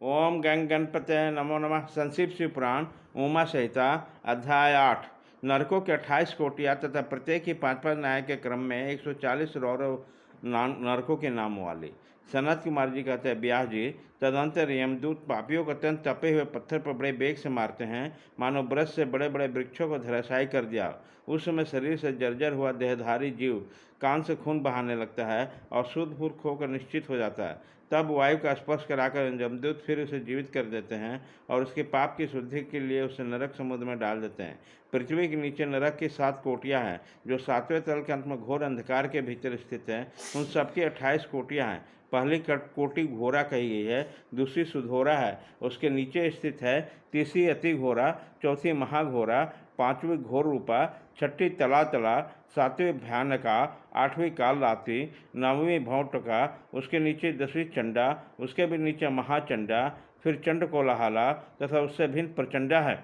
ओम गंग गणपते नमो नमः। संक्षिप्त शिव पुराण उमा संहिता अध्याय 8। नरकों के 28 कोटियाँ तथा प्रत्येक ही 5-5 न्याय के क्रम में 140 रौरव नरकों के नाम वाली। सनत कुमार जी कहते हैं, ब्यास जी, तदंतर यमदूत पापियों को अत्यंत तपे हुए पत्थर पर बड़े बेग से मारते हैं, मानो ब्रश से बड़े बड़े वृक्षों को धराशायी कर दिया। उस समय शरीर से जर्जर हुआ देहधारी जीव कान से खून बहाने लगता है और शुद्ध मूर्ख होकर निश्चित हो जाता है। तब वायु का स्पर्श कराकर यमदूत फिर उसे जीवित कर देते हैं और उसके पाप की शुद्धि के लिए उसे नरक समुद्र में डाल देते हैं। पृथ्वी के नीचे नरक की 7 कोटियाँ हैं, जो 7वें तल के अंत में घोर अंधकार के भीतर स्थित है। उन सबकी 28 कोटियाँ हैं। पहली कोटि घोरा कही गई है, दूसरी सुधोरा है, उसके नीचे स्थित है। तीसरी अति घोरा, चौथी महाघोरा, पांचवी घोर रूपा, छठी तला तला, सातवीं भयानका, आठवीं काल रात्रि, नौवीं भौटका, उसके नीचे 10वीं चंडा, उसके भी नीचे महाचंडा, फिर चंड कोलाहला तथा उससे भिन्न प्रचंडा है,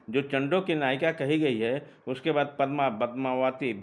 जो चंडों की नायिका कही गई है। उसके बाद पद्मा, पद्मावती,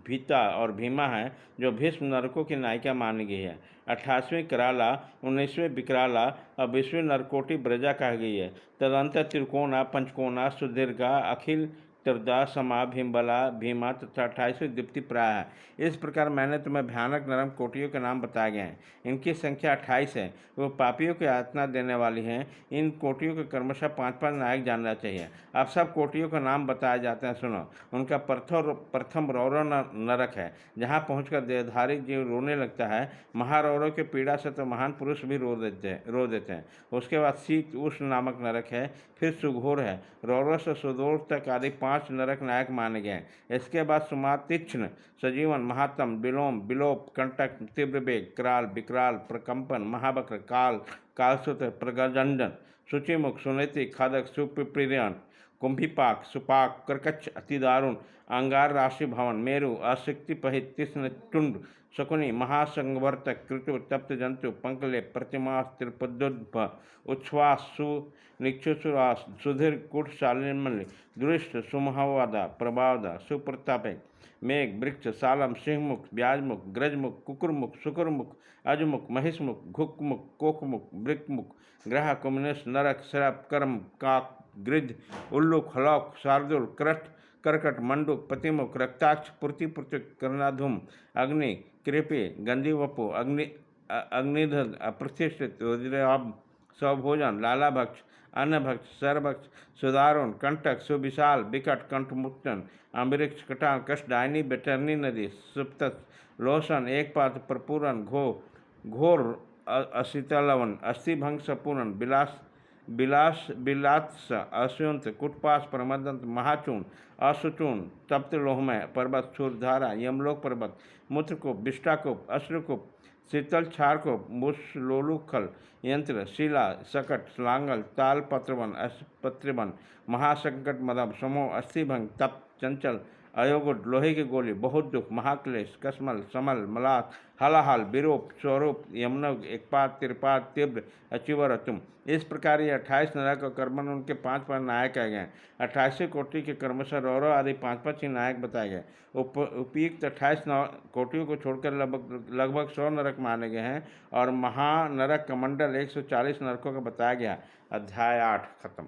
भीता और भीमा है, जो भीष्म नरकों की नायिका मानी गई है। 28वीं कराला, 19वीं विकराला और 20वीं नरकोटि ब्रजा कही गई है। तदंतर त्रिकोणा, पंचकोणा, सुदीर्घा, अखिल, त्रिदा, समा, भीमबला, भीमा तथा 28वीं दीप्ति प्राय है। इस प्रकार मैंने तुम्हें भयानक नरम कोटियों के नाम बताए गए हैं। इनकी संख्या 28 है। वो पापियों की यातना देने वाली हैं। इन कोटियों के क्रमशः 5-5 नायक जानना चाहिए। अब सब कोटियों का नाम बताए जाते हैं, सुनो। उनका प्रथम रौरव नरक है, जहाँ पहुंचकर देहधारी जीव रोने लगता है। महारौरव के पीड़ा से तो महान पुरुष भी रो देते हैं। उसके बाद शीत उष्ण नामक नरक है, फिर सुघोर है। रौरव से सुदूर तक आदि 5 नरक नायक माने गए हैं। इसके बाद सुमातीक्ष्ण, सजीवन, महात्म, विलोम, विलोप, कंटक, तीव्र बेग, कराल, विकराल, प्रकंपन, महावक्र, काल, कालसूत्र, प्रगंडन, शुचिमुख, सुनीति, खादक, सुप्रियन, कुंभीपाक, सुपाक, कर्कच, अतिदारुण, अंगार, राशि भवन, मेरु, अशक्ति पहित, कृष्ण, टुंड, शकुनी, महासंवर्तक, कृतु, तप्त जंतु, पंकले, प्रतिमास, त्रिपदोद्भ, उच्छ्वास, निक्षुसुरास, सुधीर, कुट, शालिमल, दृष्ट, सुमहवादा, प्रभावदा, सुप्रतापे, मेघ, वृक्ष, सालम, सिंहमुख, ब्याजमुख, ग्रजमुख, कुकुरमुख, शुक्रमुख, अजमुख, महिषमुख, घुकमुख, कोकमुख, वृकमुख, ग्रह, कुमनेश, नरक, शरप, कर्म, काक, गृध, उल्लुक, हलौक, शार्दुल, क्रट, कर्कट, मंडुक, पतिमुख, रक्ताक्ष, पूर्तिपुत्र, कर्णाधूम, अग्नि, कृपि, गंधीवपु, अग्निधर, अप्रतिष्ठित, रुद्राभ, स्वभोजन, लालाभक्ष, अन्नभक्ष, सरभक्ष, सुदारुण, कंटक, सुविशाल, विकट, कंठमुक्तन, अम्बरीक्ष, कटान, कष्टदायिनी, बेटरनी नदी, सुप्त, लोशन, एक पात्र, प्रपूरन, घोर, अशीतलवन, अस्थिभंग, सपूरन, बिलात्स, अश्वंत, कुटपास, प्रमदंत, महाचून, अशुचून, तप्त लोहमय पर्वत, क्षुरधारा, यमलोक पर्वत, मूत्रकूप, विष्टाकूप, अश्रुकूप, शीतल क्षारकूप, मुसलोलुखल, यंत्र, शिला, सकट, श्लांगल, ताल पत्रवन, पत्रिवन, महासंकट, मदम, समोह, अस्थिभंग, तप, चंचल, अयोगुट, लोहे की गोली, बहुत दुख, महाक्लेश, कसमल, समल, मलात, हलाहल, विरूप, स्वरूप, यमनग, एकपात, त्रिपात, तीव्र, अचिवर, तुम। इस प्रकार ये 28 नरक और कर्मन उनके 5-5 नायक कहे गए। 28 कोटि के क्रमशः रौरव आदि 5-5 ही नायक बताए गए। उपयुक्त 28 कोटियों को छोड़कर लगभग 100 नरक माने गए हैं और महानरक का मंडल 140 नरकों का बताया गया। अध्याय 8 खत्म।